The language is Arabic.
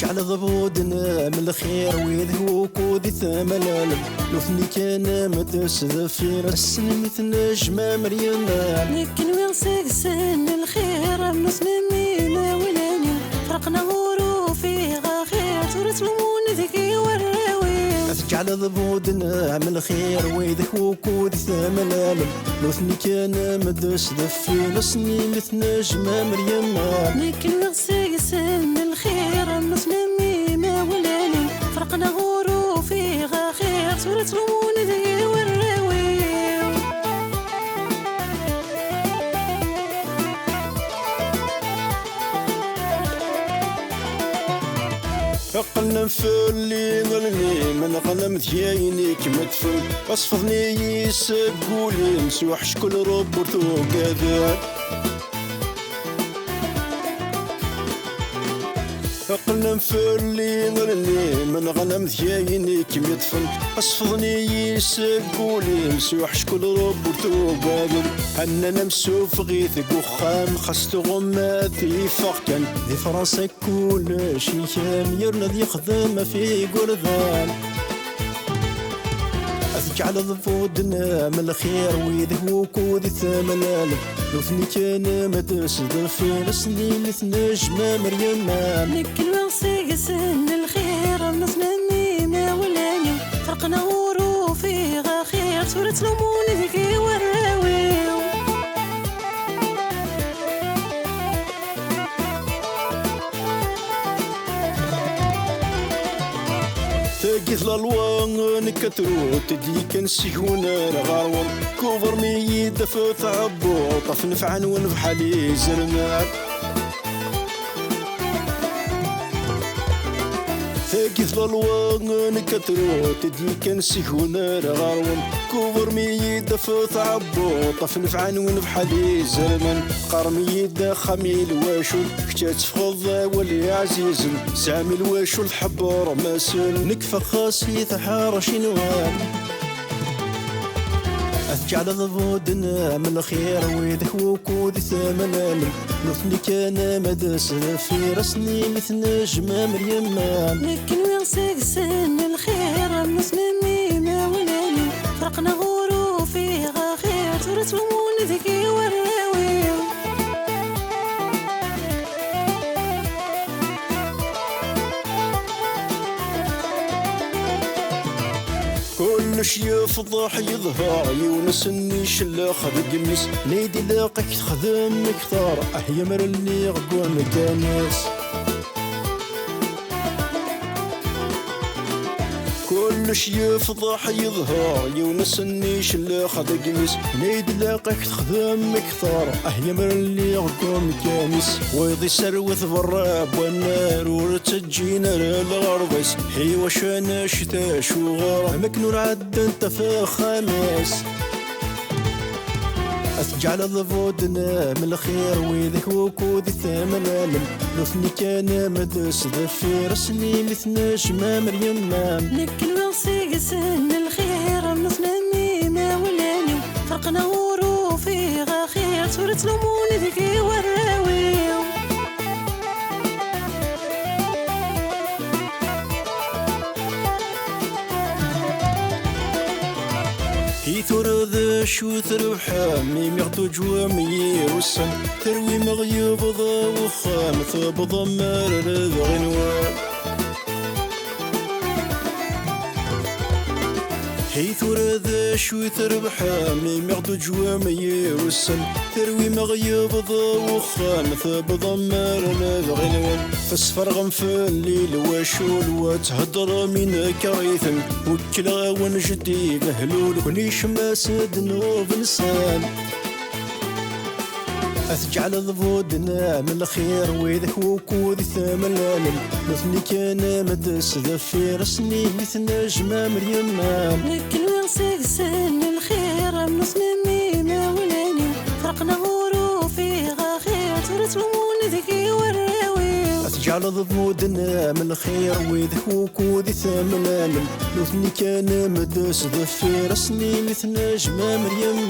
تجعل ضبودنا من الخير ويذهوك وذي ثملال لوثني كان مدس ذفير السن مثل نجمة مريم لكن ويغسق سن الخير من اسمي ما ولاني فرقنا غروفي غاخير تورث لمون ذكي والراوي تجعل ضبودنا من الخير ويذهوك وذي ثملال لوثني كان مدس ذفير السن مثل نجمة مريم لكن ويغسق سن الخير من اسمي ما ولاني فرقنا غروفي غاخير تورث لمون ذكي والراوي قلنا فلي ظلني من غنم ثيايني كما تفل اصفضني يسقولي مسوح شكل رب ورثوق هذا قلنا فلي ظلني من غنم ثيايني كما تفل اصفضني يسقولي مسوح شكل رب ورثوق هذا أننا مسوف غيث قخام خست غماثي فقكن ذي فرنسا كل شي كام يرنا ذي خدمة في قرذان أتجعل ضفودنا من الخير ويذهوك وذي ثملال لوثني كان مدس ذفير سنين لثنجمة مريم لكن وغسق سن الخير من اسمي ما ولاني فرقنا غروفي غاخير تورث لمون ذكي والراوي تاقيث لالوان كترو تدي كان سيهونا غارون كوفر مي دفوت عبو طف نفعن ونفحالي زرمان تاقيث لالوان كترو تدي كان سيهونا غارون كوفر مي دفوت عبو طف نفعن ونفحالي زرمان قرمي دا خميل واشو كتات فخذ ولي عزيز زعمل واشو الحبر ماسل نكفى خاصي ثحار شنوان أتجعل ضبودنا من الخير ويذهوك وذي ثملال لوثني كان مدس في رسني مثل نجمة مريم لكن ويغسق سن الخير من اسمي ما ولاني فرقنا غروفي غاخير تورث لمون ذكي والراوي كل شي يفضح يظهر يونس اني شلاخ بقميس نيدي لاقك تخدم كثار يمر اللي غقوى مكانيس كل شي يفضح يظهر يونس اني شلاخ بقميس نيدي لاقك تخدم كثار يمر اللي غقوى مكانيس ويضي سروث بالراب والنار ورتجينا للغربيس حي وشانا شتا شو غار مكنون عد انت في خميس أتجعل ضفودنا من الخير ويذهوك وذي ثملال لوثني كان مدس ذفير سني مثل نجمة مريم لكن وغسق سن الخير من اسمي ما ولاني فرقنا غروفي غاخير تورث لمون ذكي والراوي يثور ذا شو تربحا ميم يغدو جوا مير والسن تروي مغيب ضا وخام ثاب ضمار الغنوان حيث ذا شو تربحا ميم يغدو جوا مير والسن تروي مغيب ضا وخام ثاب ضمار الغنوان فاصفر غنف الليل وشول وتهدر من كريثم وكل غاون جدي مهلول ونيش ما سد نوف نسان أتجعل ضفودنا من الخير ويذهوك وذي ثملال لوثني كان مدس ذفير سني مثل نجمة مريم لكن ويغسق سن الخير من اسمي ما ولاني فرقنا غروفي غاخير تورث لمون ذكي والراوي أتجعل ضفودنا من الخير ويذهوك وذي ثملال لوثني كان مدس ذفير سني مثل نجمة مريم